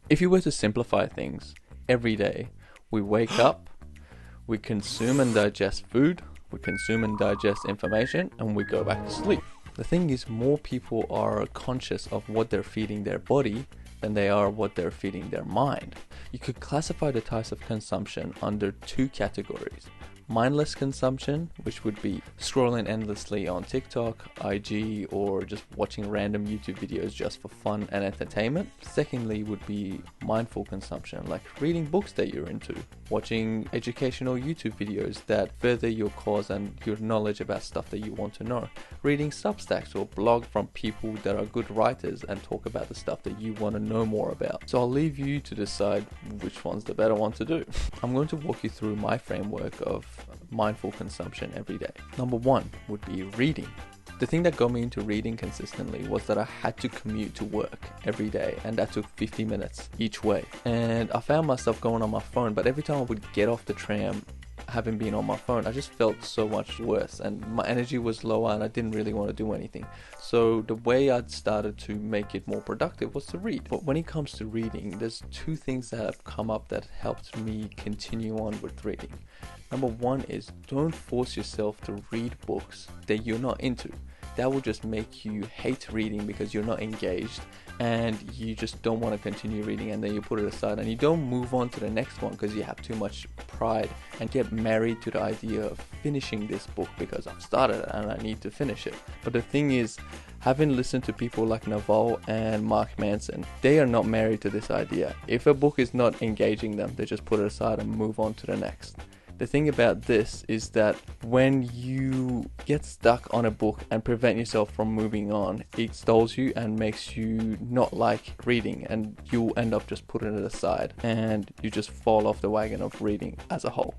If you were to simplify things, every day we wake up, we consume and digest food, we consume and digest information, and we go back to sleep. The thing is, more people are conscious of what they're feeding their body than they are what they're feeding their mind. You could classify the types of consumption under two categories. Mindless consumption, which would be scrolling endlessly on TikTok, IG, or just watching random YouTube videos just for fun and entertainment. Secondly would be mindful consumption, like reading books that you're into, watching educational YouTube videos that further your cause and your knowledge about stuff that you want to know, reading Substacks or blog from people that are good writers and talk about the stuff that you want to know more about. So I'll leave you to decide which one's the better one to do. I'm going to walk you through my framework of mindful consumption every day. Number one would be reading. The thing that got me into reading consistently was that I had to commute to work every day, and that took 50 minutes each way. And I found myself going on my phone, but every time I would get off the tram, having been on my phone, I just felt so much worse and my energy was lower and I didn't really want to do anything. So the way I'd started to make it more productive was to read. But when it comes to reading, there's two things that have come up that helped me continue on with reading. Number one is, don't force yourself to read books that you're not into. That will just make you hate reading because you're not engaged and you just don't want to continue reading, and then you put it aside and you don't move on to the next one because you have too much pride and get married to the idea of finishing this book because I've started it and I need to finish it. But the thing is, having listened to people like Naval and Mark Manson, they are not married to this idea. If a book is not engaging them, they just put it aside and move on to the next. The thing about this is that when you get stuck on a book and prevent yourself from moving on, it stalls you and makes you not like reading, and you end up just putting it aside and you just fall off the wagon of reading as a whole.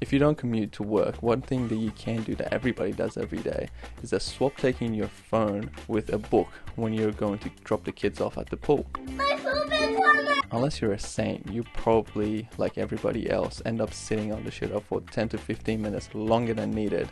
If you don't commute to work, one thing that you can do that everybody does every day is to swap taking your phone with a book when you're going to drop the kids off at the pool. Unless you're a saint, you probably, like everybody else, end up sitting on the shitter for 10 to 15 minutes longer than needed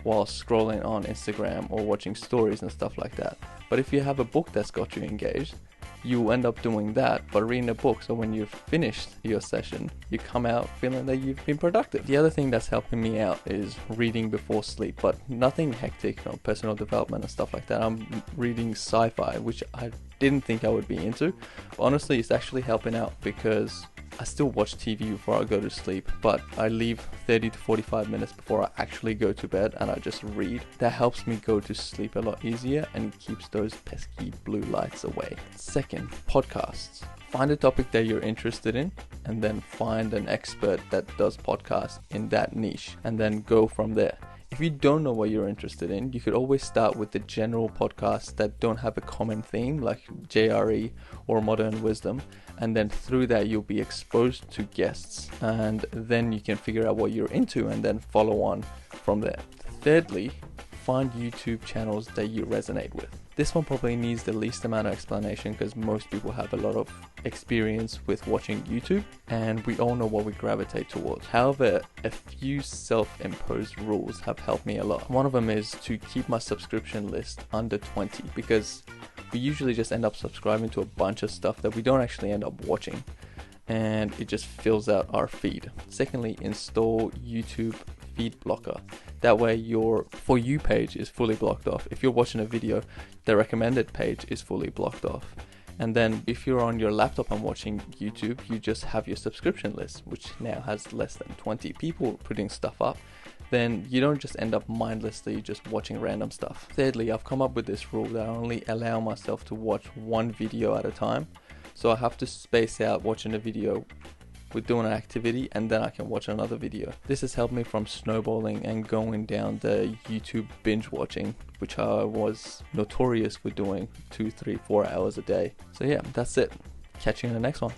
while scrolling on Instagram or watching stories and stuff like that. But if you have a book that's got you engaged, you end up doing that but reading a book, so when you've finished your session you come out feeling that you've been productive. The other thing that's helping me out is reading before sleep, but nothing hectic, personal development and stuff like that. I'm reading sci-fi, which I didn't think I would be into, but honestly it's actually helping out because I still watch TV before I go to sleep, but I leave 30 to 45 minutes before I actually go to bed and I just read. That helps me go to sleep a lot easier and keeps those pesky blue lights away. Second, podcasts. Find a topic that you're interested in and then find an expert that does podcasts in that niche and then go from there. If you don't know what you're interested in, you could always start with the general podcasts that don't have a common theme, like JRE or Modern Wisdom, and then through that you'll be exposed to guests, and then you can figure out what you're into and then follow on from there. Thirdly, find YouTube channels that you resonate with. This one probably needs the least amount of explanation because most people have a lot of experience with watching YouTube and we all know what we gravitate towards. However, a few self-imposed rules have helped me a lot. One of them is to keep my subscription list under 20 because we usually just end up subscribing to a bunch of stuff that we don't actually end up watching, and it just fills out our feed. Secondly, install YouTube feed blocker. That way your For You page is fully blocked off. If you're watching a video, the recommended page is fully blocked off. And then if you're on your laptop and watching YouTube, you just have your subscription list, which now has less than 20 people putting stuff up. Then you don't just end up mindlessly just watching random stuff. Thirdly, I've come up with this rule that I only allow myself to watch one video at a time. So I have to space out watching a video with doing an activity and then I can watch another video. This has helped me from snowballing and going down the YouTube binge watching, which I was notorious for doing 2, 3, 4 hours a day. So yeah, that's it. Catch you in the next one.